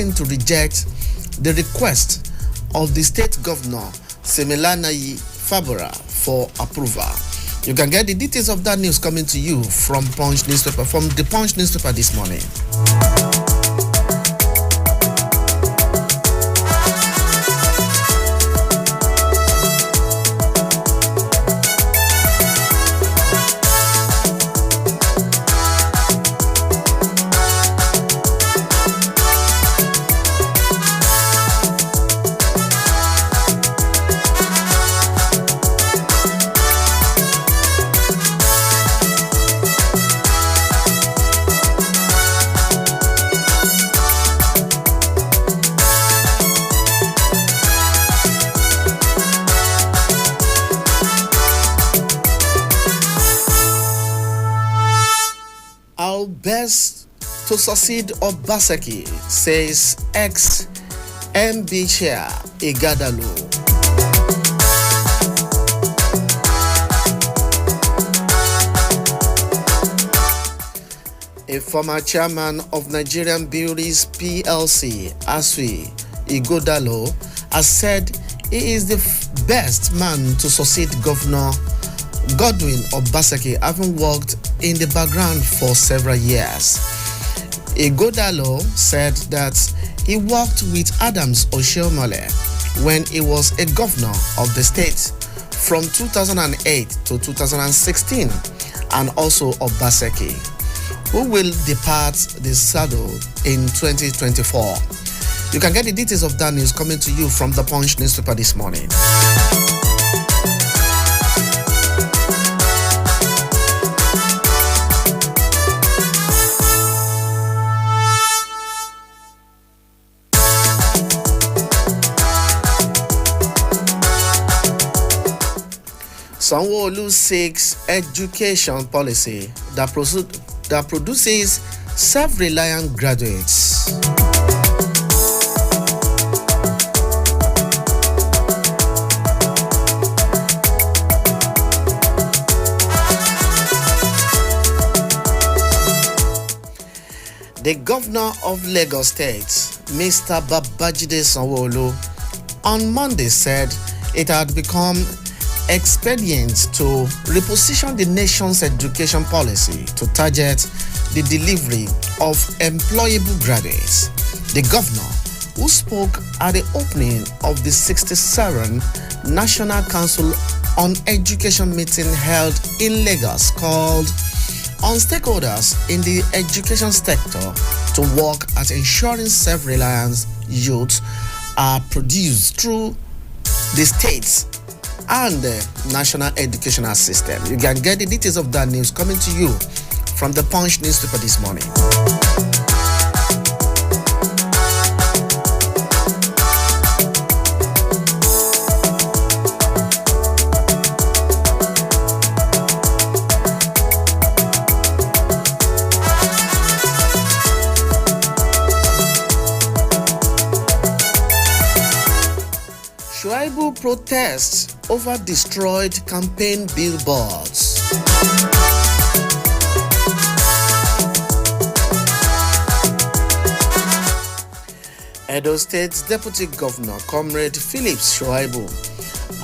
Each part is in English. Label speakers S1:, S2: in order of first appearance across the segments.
S1: to reject the request of the state governor, Semilanayi Fabora, for approval. You can get the details of that news coming to you from the Punch newspaper this morning. Our best to succeed Obaseki, says ex-MB chair Ighodalo. A former chairman of Nigerian Breweries PLC, Asui Ighodalo, has said he is the best man to succeed Governor Godwin Obaseki, having worked in the background for several years. Ighodalo said that he worked with Adams Oshiomhole when he was a governor of the state from 2008 to 2016, and also Obaseki, who will depart the saddle in 2024. You can get the details of that news coming to you from the Punch newspaper this morning. Sanwo-Olu seeks education policy that produces self-reliant graduates. The governor of Lagos State, Mr. Babajide Sanwo-Olu, on Monday said it had become expedient to reposition the nation's education policy to target the delivery of employable graduates. The governor, who spoke at the opening of the 67th National Council on Education meeting held in Lagos, called on stakeholders in the education sector to work at ensuring self-reliance youth are produced through the states and the national educational system. You can get the details of that news coming to you from the Punch newspaper this morning. Shuaibu protests over destroyed campaign billboards. Edo State's Deputy Governor, Comrade Phillips Shuaibu,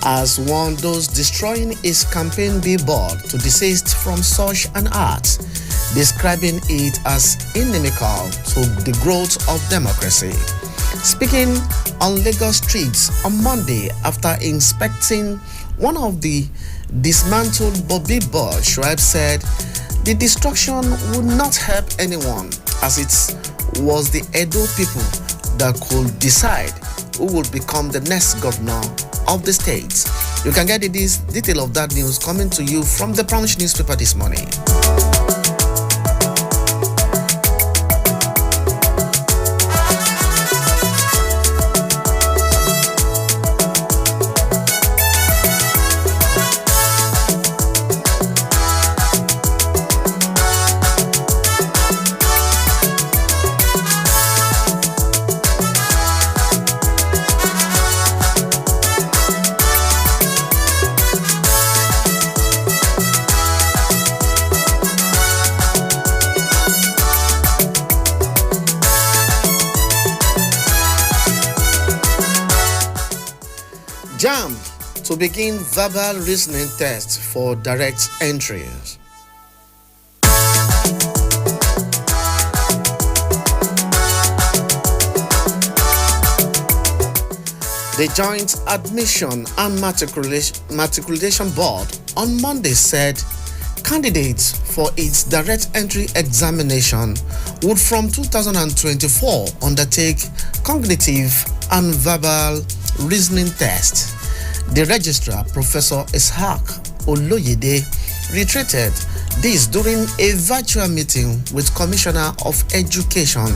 S1: has warned those destroying his campaign billboard to desist from such an act, describing it as inimical to the growth of democracy. Speaking on Lagos streets on Monday after inspecting one of the dismantled billboard, Shuaib said the destruction would not help anyone, as it was the Edo people that could decide who would become the next governor of the state. You can get the detail of that news coming to you from the Punch newspaper this morning. JAMB to begin verbal reasoning test for direct entries. The Joint Admission and Matriculation Board on Monday said candidates for its direct entry examination would from 2024 undertake cognitive and verbal reasoning tests. The registrar, Professor Ishaq Oloyede, reiterated this during a virtual meeting with Commissioner of Education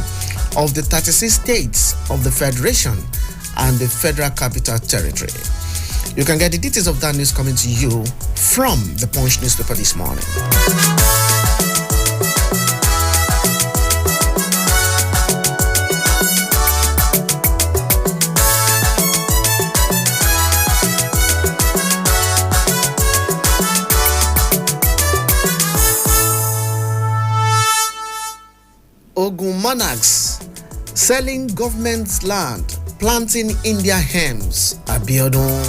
S1: of the 36 states of the Federation and the Federal Capital Territory. You can get the details of that news coming to you from the Punch newspaper this morning. Ogun monarchs selling government land, planting India hems, Abiodun.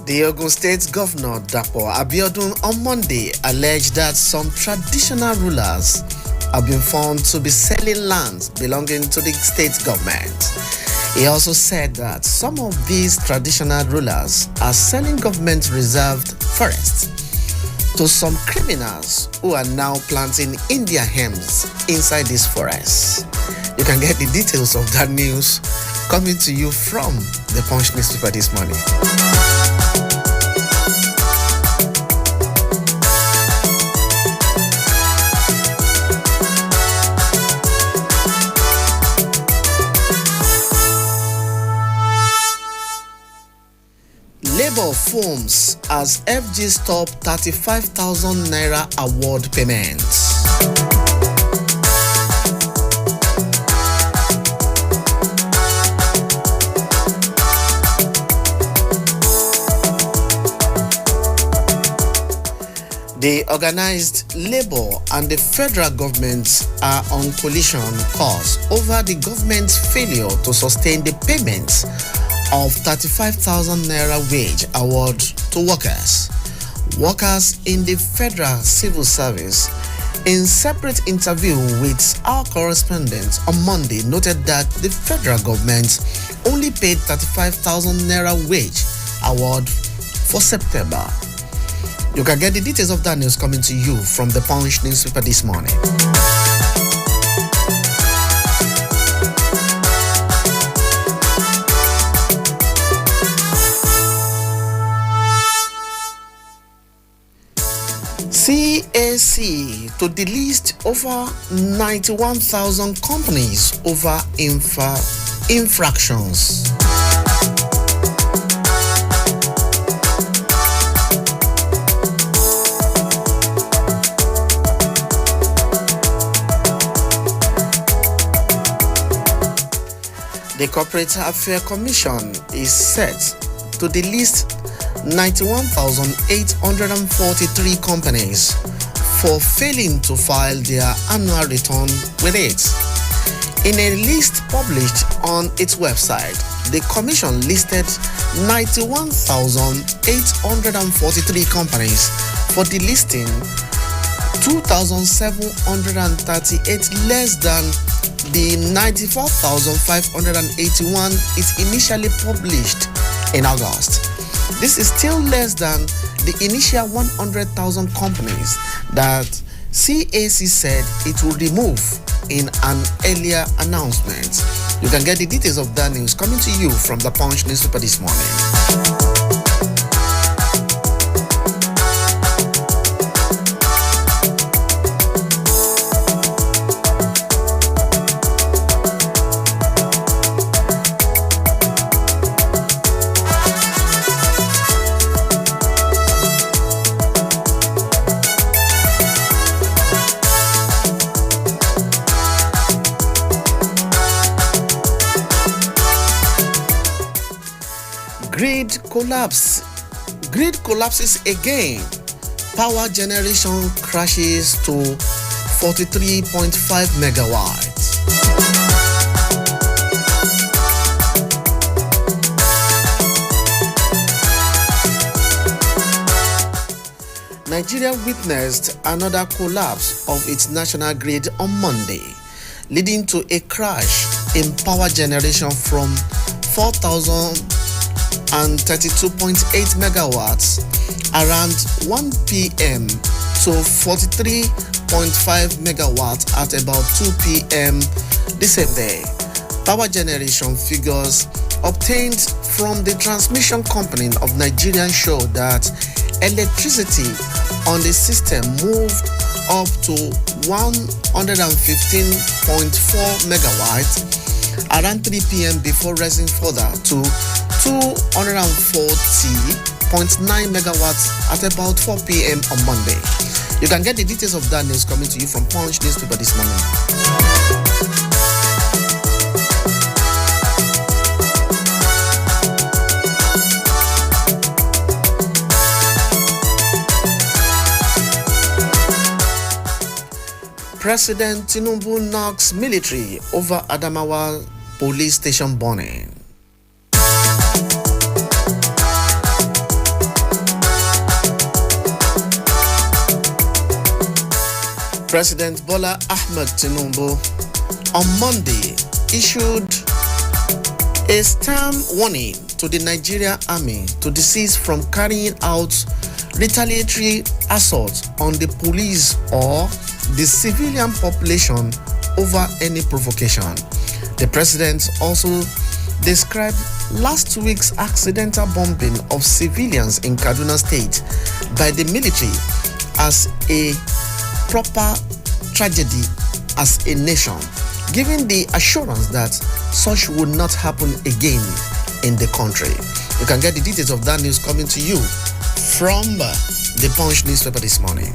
S1: The Ogun State Governor Dapo Abiodun on Monday alleged that some traditional rulers have been found to be selling lands belonging to the state government. He also said that some of these traditional rulers are selling government-reserved forests to some criminals who are now planting India hems inside these forests. You can get the details of that news coming to you from the Punch newspaper this morning. Labour foams as FG stop 35,000 naira award payments. The organized labour and the federal government are on collision course over the government's failure to sustain the payments of 35,000 naira wage award to workers. Workers in the federal civil service, in separate interview with our correspondent on Monday, noted that the federal government only paid 35,000 naira wage award for September. You can get the details of that news coming to you from the Punch newspaper this morning. CAC to delist over 91,000 companies over infractions. The Corporate Affairs Commission is set to delist 91,843 companies for failing to file their annual return with it. In a list published on its website, the Commission listed 91,843 companies for delisting 2,738 less than the 94,581 it initially published in August. This is still less than the initial 100,000 companies that CAC said it would remove in an earlier announcement. You can get the details of that news coming to you from the Punch newspaper this morning. Grid collapses again Power generation crashes to 43.5 megawatts. Nigeria witnessed another collapse of its national grid on Monday, leading to a crash in power generation from 4,032.8 megawatts around 1 p.m. to 43.5 megawatts at about 2 p.m. the same day. Power generation figures obtained from the transmission company of Nigeria show that electricity on the system moved up to 115.4 megawatts around 3 p.m. before rising further to 240.9 megawatts at about 4 p.m. on Monday. You can get the details of that news coming to you from Punch newspaper this morning. President Tinubu knocks military over Adamawa police station burning. President Bola Ahmed Tinubu on Monday issued a stern warning to the Nigerian army to desist from carrying out retaliatory assaults on the police or the civilian population over any provocation. The president also described last week's accidental bombing of civilians in Kaduna State by the military as a proper tragedy as a nation, giving the assurance that such would not happen again in the country. You can get the details of that news coming to you from the Punch newspaper this morning.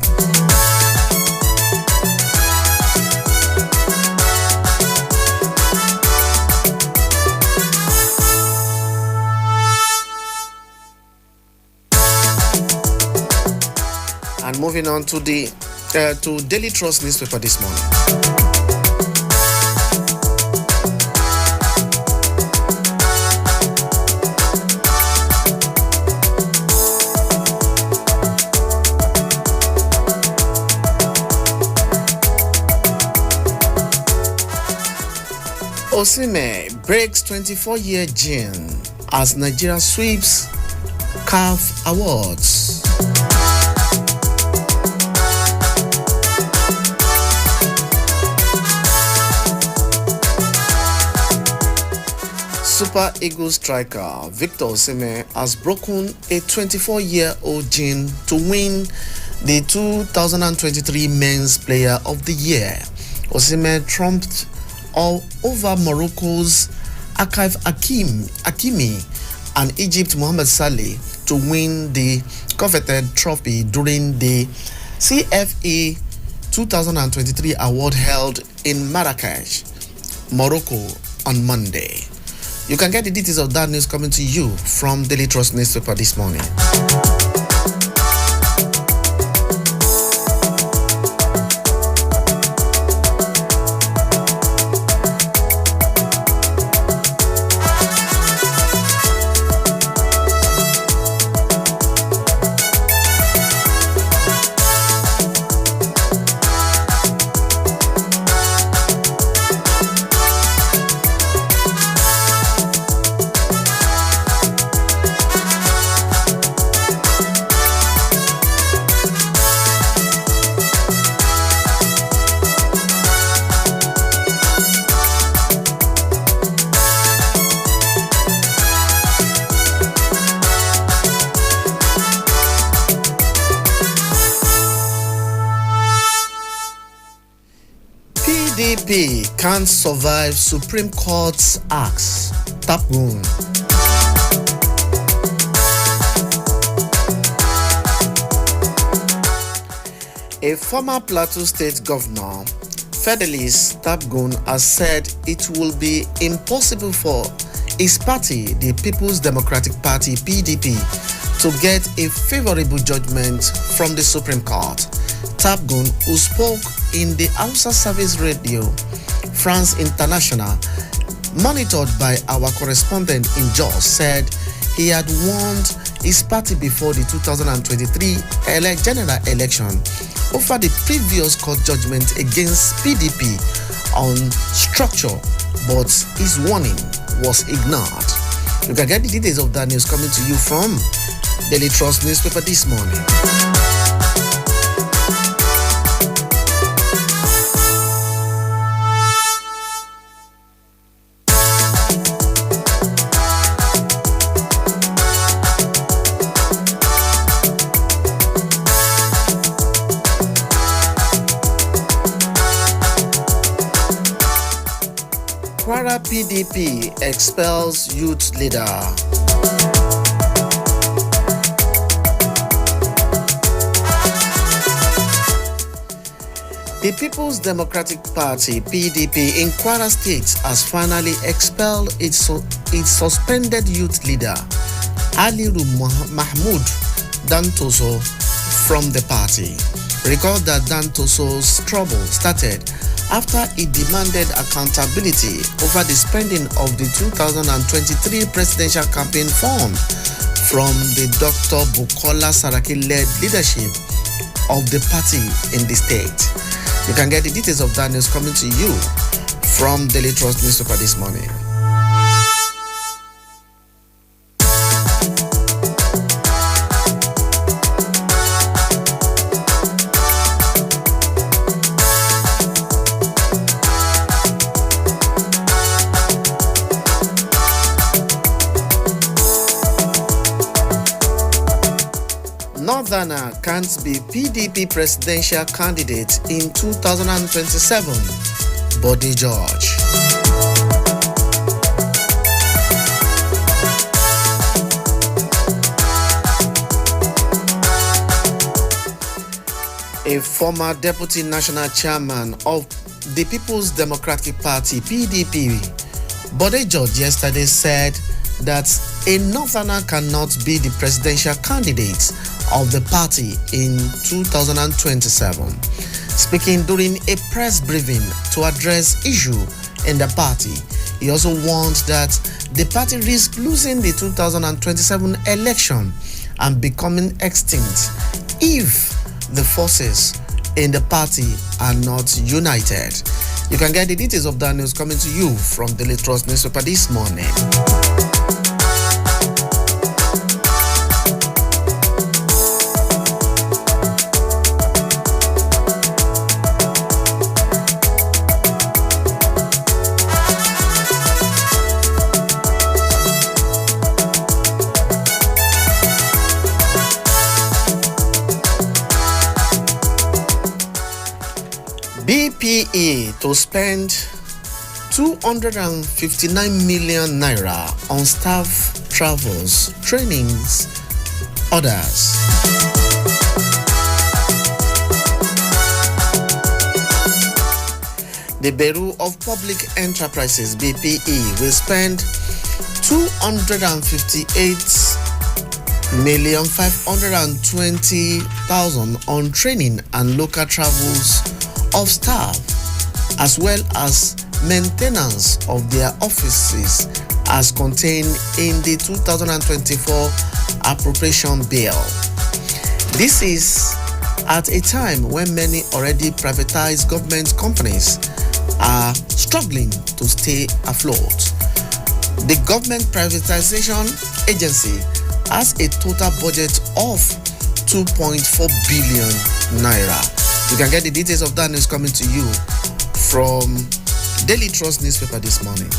S1: And moving on to the Daily Trust newspaper this morning. Osimhen breaks 24-year gene as Nigeria sweeps CAF Awards. Super Eagles striker Victor Osimhen has broken a 24-year-old gene to win the 2023 Men's Player of the Year. Osimhen trumped all over Morocco's Akif Hakimi and Egypt Mohamed Saleh to win the coveted trophy during the CFA 2023 award held in Marrakech, Morocco on Monday. You can get the details of that news coming to you from Daily Trust newspaper this morning. PDP can't survive Supreme Court's axe. Taproom. A former Plateau State governor, Fidelis Tabgun, has said it will be impossible for his party, the People's Democratic Party (PDP), to get a favorable judgment from the Supreme Court. Tabgun, who spoke in the Hausa Service Radio France International, monitored by our correspondent in Jos, said he had warned his party before the 2023 general election over the previous court judgment against PDP on structure, but his warning was ignored. You can get the details of that news coming to you from Daily Trust newspaper this morning. Kwara PDP expels youth leader. The People's Democratic Party (PDP) in Kwara State has finally expelled its suspended youth leader Aliru Mahmood Dantoso from the party. Recall that Dantoso's trouble started after he demanded accountability over the spending of the 2023 presidential campaign fund from the Dr. Bukola Saraki-led leadership of the party in the state. You can get the details of that news coming to you from Daily Trust newspaper this morning. Northerner can't be PDP presidential candidate in 2027, Bode George. A former deputy national chairman of the People's Democratic Party (PDP), Bode George, yesterday said that a Northerner cannot be the presidential candidate of the party in 2027. Speaking during a press briefing to address issue in the party, he also warned that the party risks losing the 2027 election and becoming extinct if the forces in the party are not united. You can get the details of that news coming to you from the Daily Trust newspaper this morning. BPE to spend 259 million naira on staff travels, trainings, others. The Bureau of Public Enterprises (BPE) will spend 258,520,000 on training and local travels of staff, as well as maintenance of their offices as contained in the 2024 appropriation bill. This is at a time when many already privatized government companies are struggling to stay afloat. The Government Privatization Agency has a total budget of 2.4 billion naira. You can get the details of that news coming to you from Daily Trust newspaper this morning.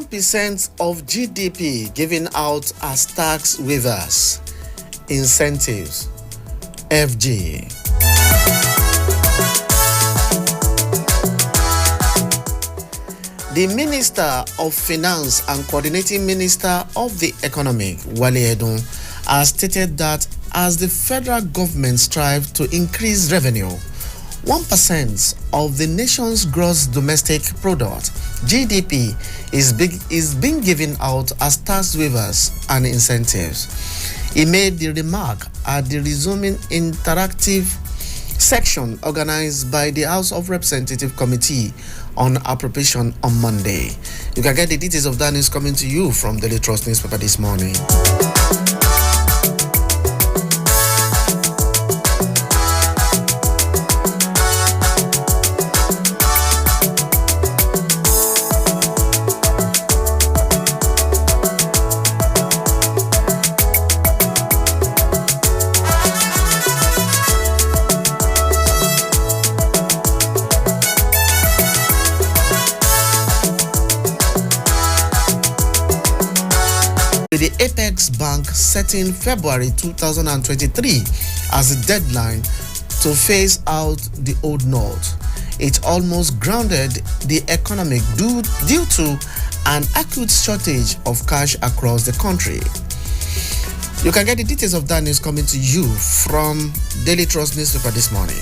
S1: 1% of GDP given out as tax waivers, incentives, FG. The Minister of Finance and Coordinating Minister of the Economy, Wale Edun, has stated that as the federal government strives to increase revenue, 1% of the nation's gross domestic product, GDP, is being given out as tax waivers and incentives. He made the remark at the resuming interactive section organized by the House of Representatives Committee on Appropriation on Monday. You can get the details of that news coming to you from Daily Trust newspaper this morning. The Apex Bank setting February 2023 as a deadline to phase out the old note. It almost grounded the economy due to an acute shortage of cash across the country. You can get the details of that news coming to you from Daily Trust newspaper this morning.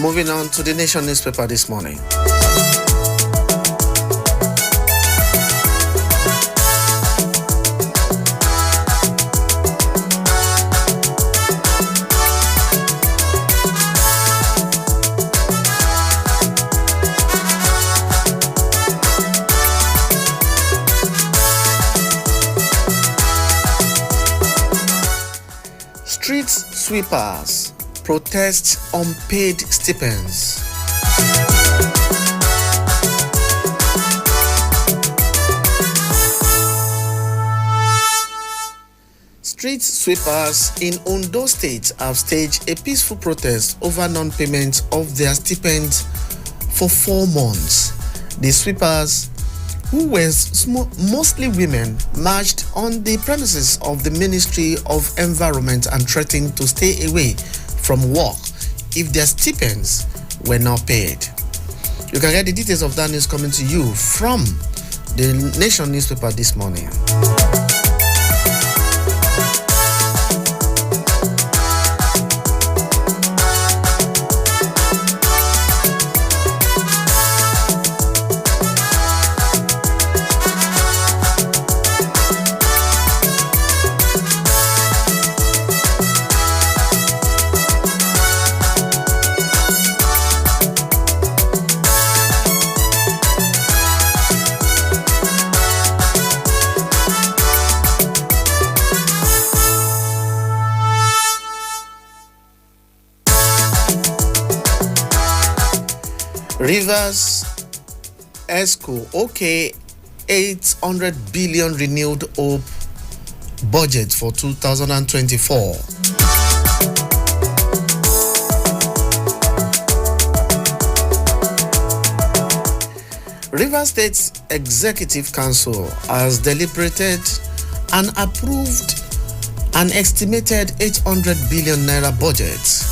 S1: Moving on to the Nation newspaper this morning. Street sweepers protest unpaid stipends. Street sweepers in Ondo State have staged a peaceful protest over non-payment of their stipends for 4 months. The sweepers, who were mostly women, marched on the premises of the Ministry of Environment and threatened to stay away from work if their stipends were not paid. You can get the details of that news coming to you from the Nation newspaper this morning. Rivers ESCO, okay, 800 billion renewed hope budget for 2024. Rivers State Executive Council has deliberated and approved an estimated 800 billion naira budget.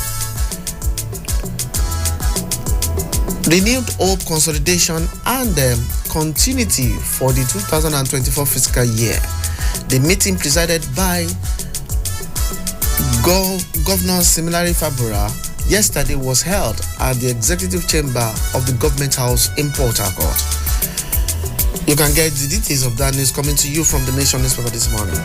S1: Renewed hope, consolidation, and continuity for the 2024 fiscal year. The meeting presided by Governor Similari Fabura yesterday was held at the Executive Chamber of the Government House in Port Harcourt. You can get the details of that news coming to you from the Nation newspaper this morning.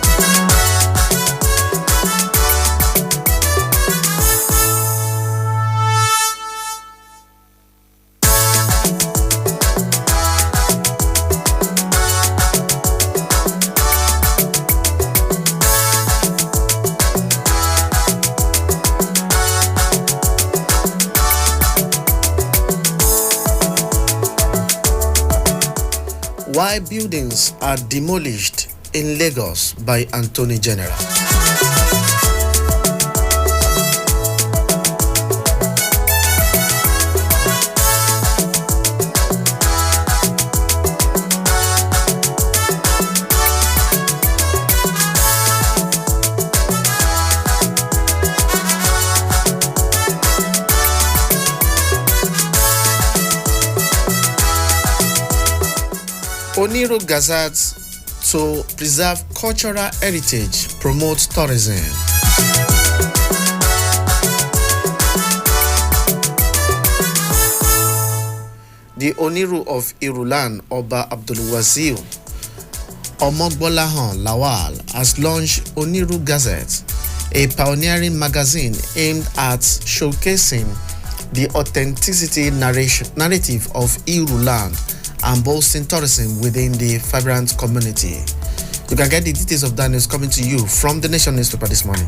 S1: Why buildings are demolished in Lagos by Attorney General. Oniru Gazette to preserve cultural heritage, promote tourism. The Oniru of Irulan, Oba Abdulwazir Omogbolahan Lawal, has launched Oniru Gazette, a pioneering magazine aimed at showcasing the authenticity narrative of Irulan and boosting tourism within the vibrant community. You can get the details of that news coming to you from the Nation newspaper this morning.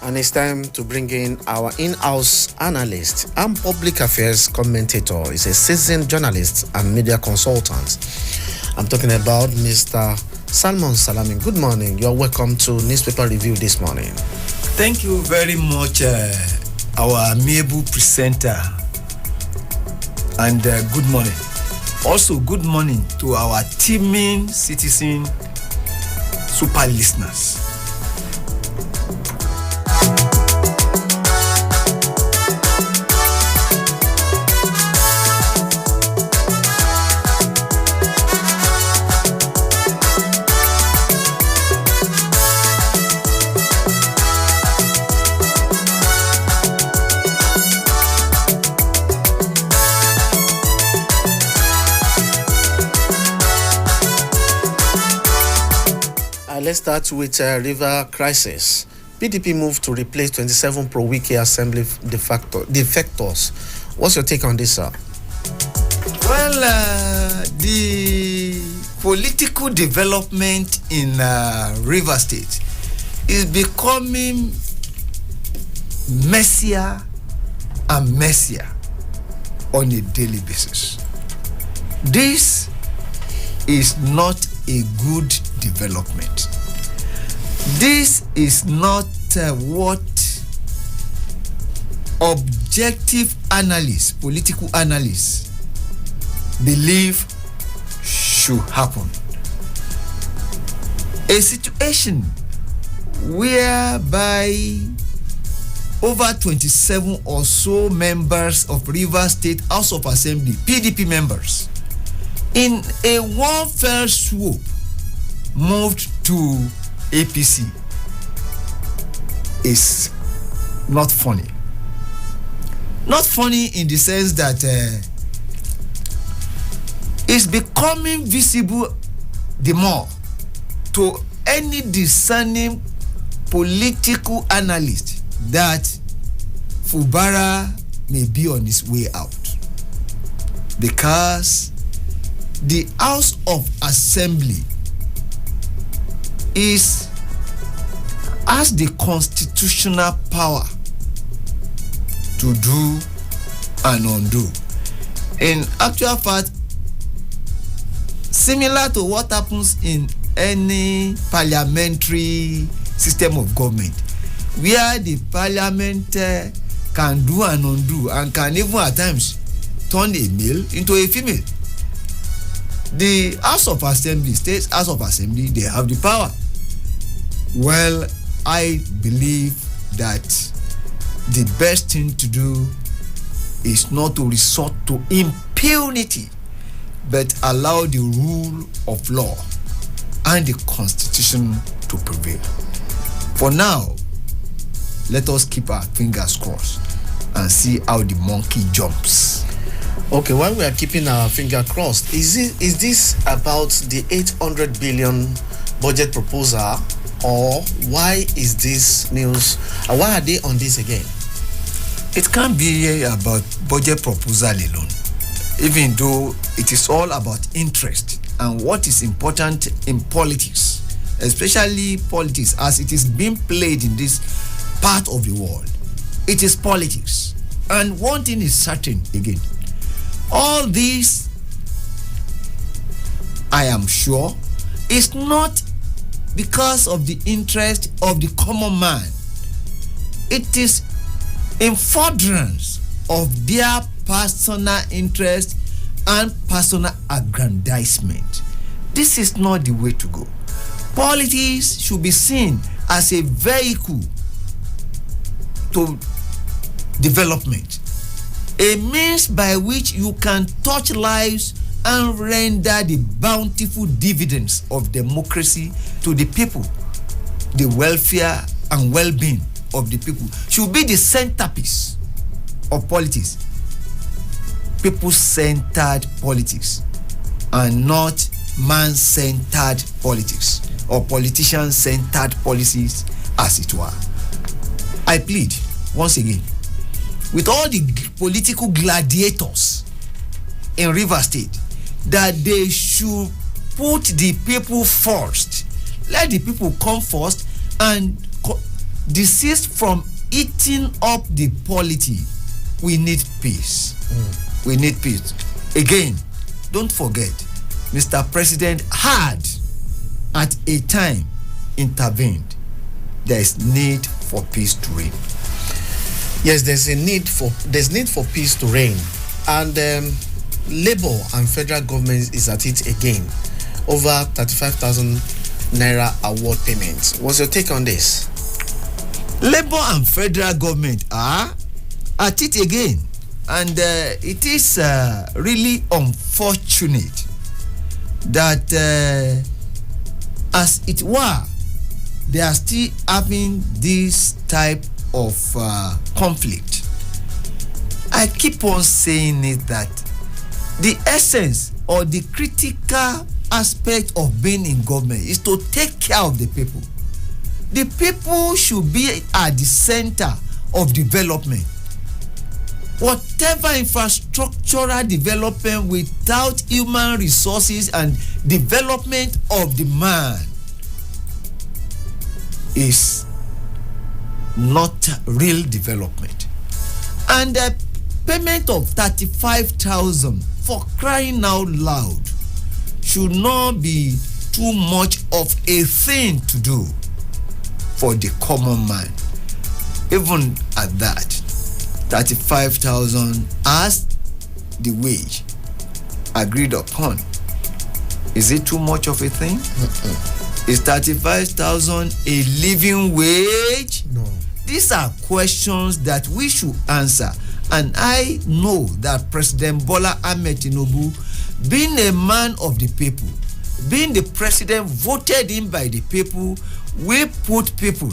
S1: And it's time to bring in our in-house analyst and public affairs commentator. He's a seasoned journalist and media consultant. I'm talking about Mr. Salmon Salami. Good morning. You're welcome to Newspaper Review this morning.
S2: Thank you very much, our amiable presenter. And good morning. Also, good morning to our teeming citizen super listeners.
S1: Let's start with river crisis. PDP moved to replace 27 pro-Wike assembly defectors. What's your take on this, sir?
S2: Well, the political development in River State is becoming messier and messier on a daily basis. This is not a good development. This is not what objective analysts, political analysts, believe should happen. A situation whereby over 27 or so members of River State House of Assembly, PDP members, in a one fell swoop, moved to APC is not funny. Not funny in the sense that it's becoming visible the more to any discerning political analyst that Fubara may be on his way out, because the House of Assembly has the constitutional power to do and undo. In actual fact, similar to what happens in any parliamentary system of government, where the parliament can do and undo and can even at times turn a male into a female. The House of Assembly, State House of Assembly, they have the power. Well, I believe that the best thing to do is not to resort to impunity, but allow the rule of law and the constitution to prevail. For now, let us keep our fingers crossed and see how the monkey jumps.
S1: Okay, while we are keeping our finger crossed, is this about the 800 billion budget proposal, or why is this news? Why are they on this again?
S2: It can't be about budget proposal alone, even though it is all about interest and what is important in politics, especially politics as it is being played in this part of the world. It is politics. And one thing is certain again, all this, I am sure, is not because of the interest of the common man. It is in furtherance of their personal interest and personal aggrandizement. This is not the way to go. Politics should be seen as a vehicle to development, a means by which you can touch lives and render the bountiful dividends of democracy to the people. The welfare and well-being of the people should be the centerpiece of politics. People-centered politics and not man-centered politics or politician-centered policies, as it were. I plead once again with all the political gladiators in Rivers State that they should put the people first. Let the people come first and desist from eating up the polity. We need peace. We need peace. Again, don't forget, Mr. President had at a time intervened. There is need for peace to reign.
S1: Yes, there's need for peace to reign, and Labour and federal government is at it again over 35,000 naira award payments. What's your take on this?
S2: Labour and federal government are at it again, and it is really unfortunate that as it were, they are still having this type of conflict. I keep on saying it that the essence or the critical aspect of being in government is to take care of the people. The people should be at the center of development. Whatever infrastructural development without human resources and development of the man is not real development. And the payment of 35,000, for crying out loud, should not be too much of a thing to do for the common man. Even at that, 35,000 as the wage agreed upon. Is it too much of a thing? Is 35,000 a living wage?
S1: No.
S2: These are questions that we should answer. And I know that President Bola Ahmed Tinubu, being a man of the people, being the president voted in by the people, will put people,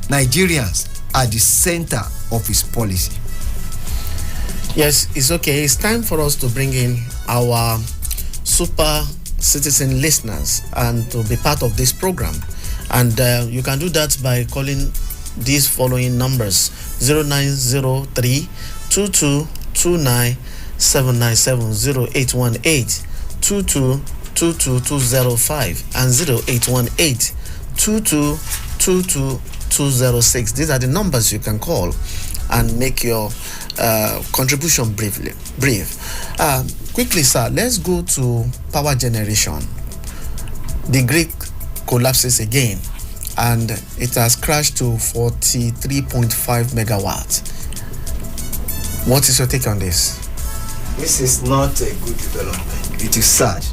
S2: Nigerians, at the center of his policy.
S1: Yes, it's okay. It's time for us to bring in our super citizen listeners and to be part of this program. And you can do that by calling these following numbers: 0903 2229 797, 0818 222205, and 0818 206. These are the numbers you can call and make your contribution brief. Quickly, sir, let's go to power generation. The grid collapses again, and it has crashed to 43.5 megawatts. What is your take on this?
S2: This is not a good development. It is sad.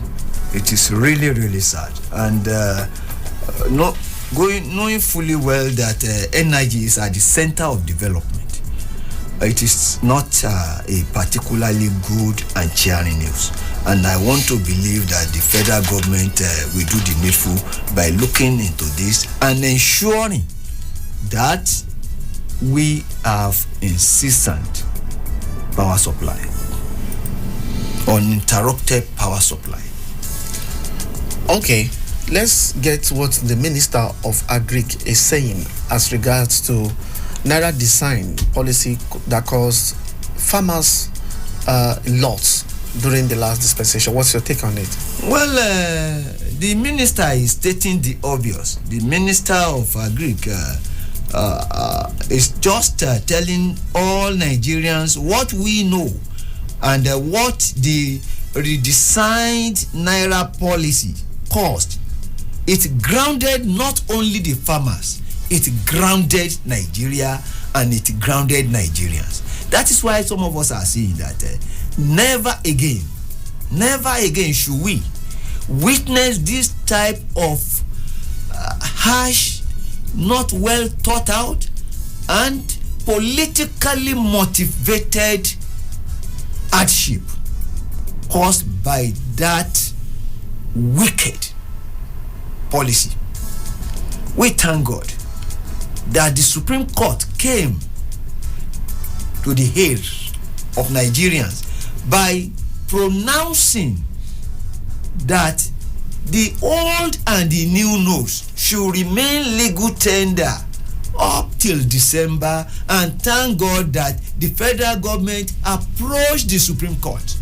S2: It is really, really sad. And knowing fully well that energy is at the center of development. it is not a particularly good and cheering news. And I want to believe that the federal government will do the needful by looking into this and ensuring that we have incessant power supply, uninterrupted power supply.
S1: Okay, let's get what the Minister of Agric is saying as regards to Naira design policy that caused farmers lots during the last dispensation. What's your take on it?
S2: Well, the minister is stating the obvious. The Minister of Agric is just telling all Nigerians what we know and what the redesigned Naira policy caused. It grounded not only the farmers, it grounded Nigeria and it grounded Nigerians. That is why some of us are saying that never again should we witness this type of harsh, not well thought out and politically motivated hardship caused by that wicked policy. We thank God that the Supreme Court came to the aid of Nigerians by pronouncing that the old and the new notes should remain legal tender up till December, and thank God that the federal government approached the Supreme Court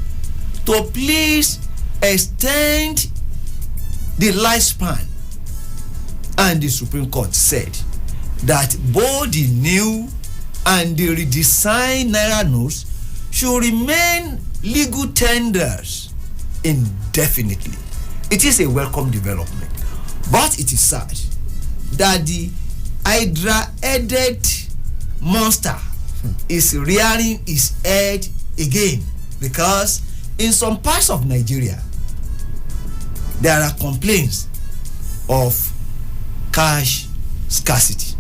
S2: to please extend the lifespan, and the Supreme Court said that both the new and the redesigned Naira notes should remain legal tenders indefinitely. It is a welcome development, but it is sad that the hydra-headed monster is rearing its head again, because in some parts of Nigeria there are complaints of cash scarcity.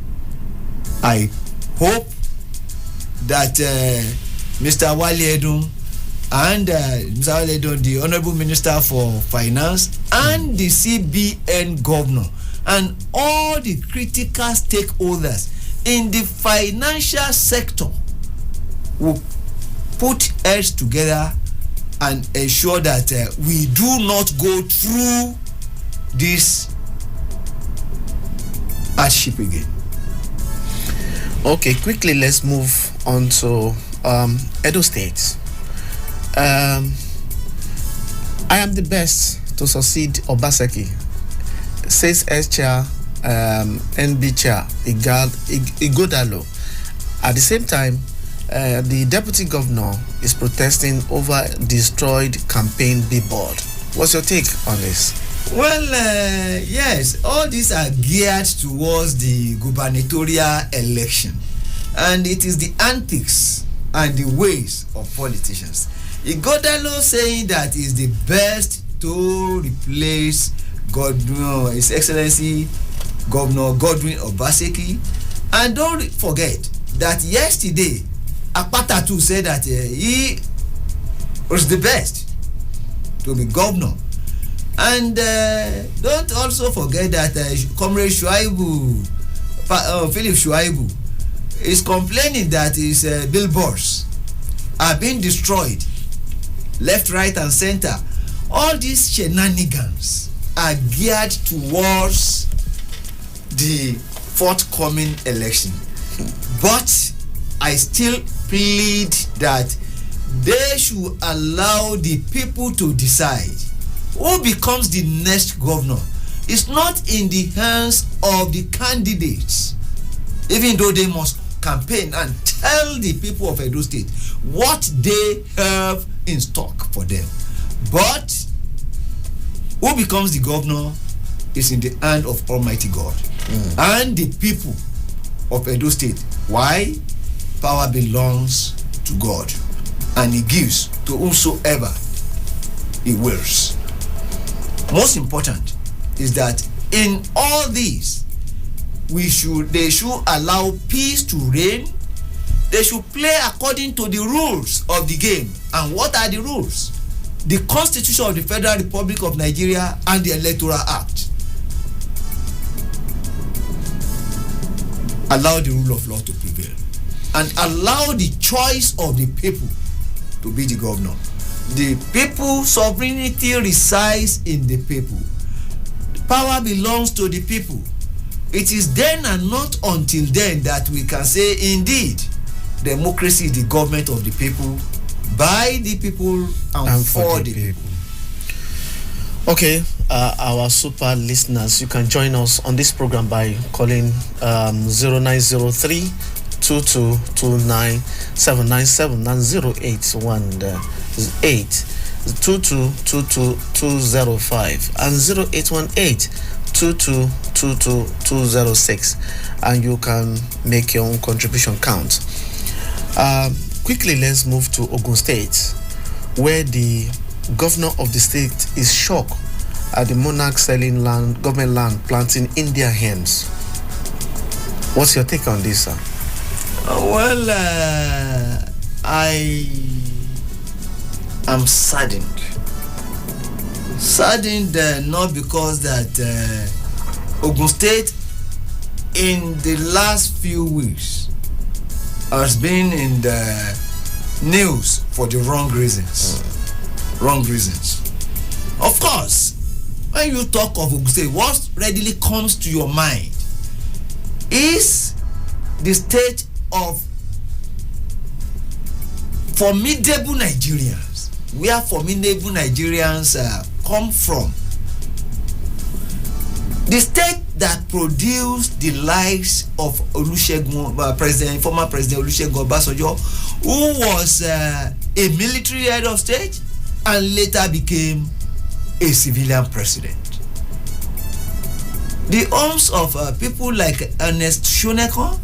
S2: I hope that Mr. Wale Edun and Mr. Wale Edun, the Honorable Minister for Finance, and the CBN Governor, and all the critical stakeholders in the financial sector will put heads together and ensure that we do not go through this hardship again.
S1: Okay, quickly let's move on to Edo State. I am the best to succeed Obaseki, says S-Chair, NB Chair Igodalo. At the same time, the Deputy Governor is protesting over destroyed campaign billboard. What's your take on this?
S2: Well, yes, all these are geared towards the gubernatorial election, and it is the antics and the ways of politicians. Igodalo saying that is the best to replace Governor, His Excellency Governor Godwin Obaseki, and don't forget that yesterday Akpata too said that he was the best to be governor. And don't also forget that Comrade Shuaibu, Philip Shuaibu, is complaining that his billboards are being destroyed left, right, and center. All these shenanigans are geared towards the forthcoming election. But I still plead that they should allow the people to decide who becomes the next governor. It's not in the hands of the candidates, even though they must campaign and tell the people of Edo State what they have in stock for them. But who becomes the governor is in the hand of Almighty God and the people of Edo State. Why? Power belongs to God, and He gives to whomsoever He wills. Most important is that in all these, they should allow peace to reign they should play according to the rules of the game. And what are the rules? The Constitution of the Federal Republic of Nigeria and the Electoral Act. Allow the rule of law to prevail and allow the choice of the people to be the governor. The people's sovereignty resides in the people. The power belongs to the people. It is then and not until then that we can say, indeed, democracy is the government of the people, by the people, and for the people.
S1: Okay, our super listeners, you can join us on this program by calling 0903 2229 797 and 0818 2222205 and 0818 2222206, and you can make your own contribution count. Quickly, let's move to Ogun State, where the governor of the state is shocked at the monarch selling land, government land, planting India hens. What's your take on this, sir?
S2: I am saddened. Saddened not because that Ogun State in the last few weeks has been in the news for the wrong reasons. Wrong reasons. Of course, when you talk of Ogun State, what readily comes to your mind is the state of formidable Nigerians, where formidable Nigerians come from. The state that produced the likes of Olusegun, former President Olusegun Obasanjo, who was a military head of state and later became a civilian president. The homes of people like Ernest Shoneko,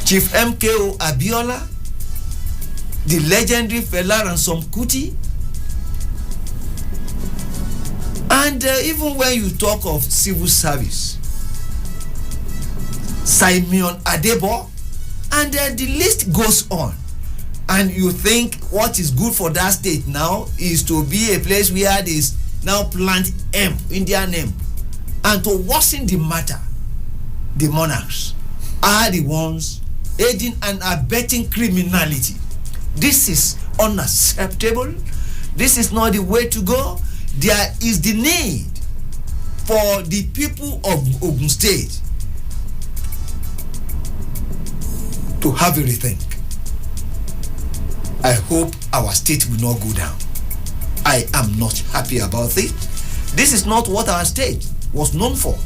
S2: Chief MKO Abiola, the legendary Fela Ransom Kuti, and even when you talk of civil service, Simeon Adebo, and the list goes on. And you think what is good for that state now is to be a place where they now plant Indian hemp. And to worsen the matter, the monarchs are the ones aiding and abetting criminality. This is unacceptable. This is not the way to go. There is the need for the people of Ogun State to have a rethink. I hope our state will not go down. I am not happy about it. This is not what our state was known for.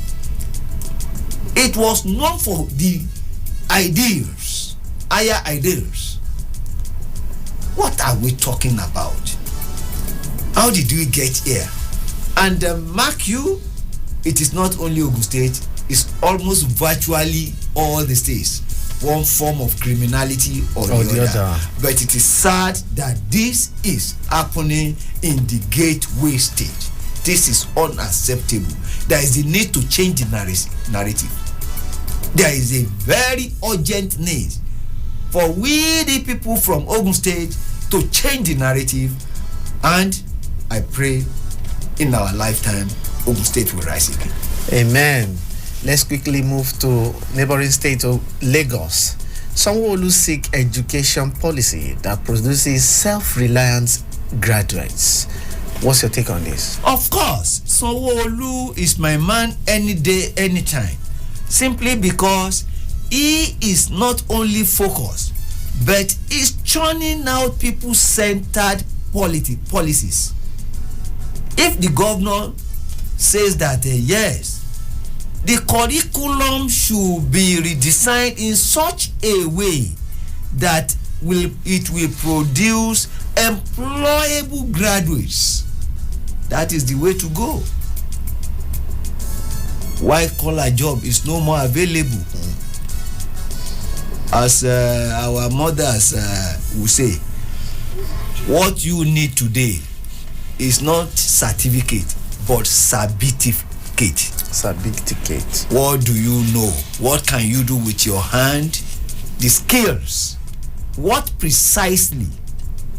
S2: It was known for the ideals, higher ideals. What are we talking about? How did we get here? And mark you, it is not only Ogun State, it's almost virtually all the states. One form of criminality or the other. But it is sad that this is happening in the gateway state. This is unacceptable. There is a need to change the narrative. There is a very urgent need for we the people from Ogun State to change the narrative, and I pray in our lifetime Ogun State will rise again.
S1: Amen. Let's quickly move to neighboring state of Lagos. Sanwo-Olu seek education policy that produces self-reliant graduates. What's your take on this?
S2: Of course, Sanwo-Olu is my man any day, anytime. Simply because he is not only focused, but is churning out people-centered policies. If the governor says that, yes, the curriculum should be redesigned in such a way that it will produce employable graduates, that is the way to go. White collar job is no more available. As our mothers will say, what you need today is not certificate but certificate.
S1: Certificate.
S2: What do you know? What can you do with your hand? The skills what precisely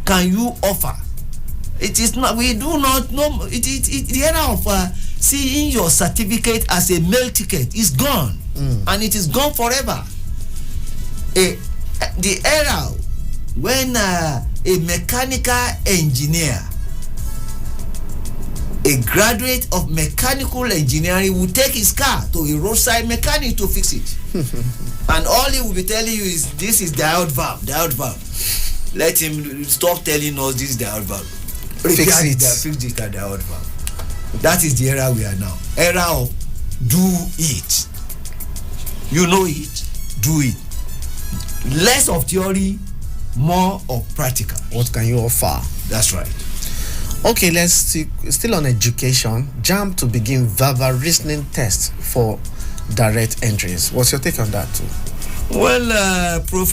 S2: can you offer? It is not, we do not know. The era of seeing your certificate as a mail ticket is gone, and it is gone forever. The era when a mechanical engineer, a graduate of mechanical engineering, will take his car to a roadside mechanic to fix it. And all he will be telling you is, this is diode valve. Let him stop telling us this is diode valve.
S1: Fix it.
S2: Fix it at diode valve. That is the era we are now. Era of do it. You know it, do it. Less of theory, more of practical.
S1: What can you offer?
S2: That's right.
S1: Okay, let's still on education. JAMB to begin verbal reasoning test for direct entries. What's your take on that too?
S2: Well, Prof.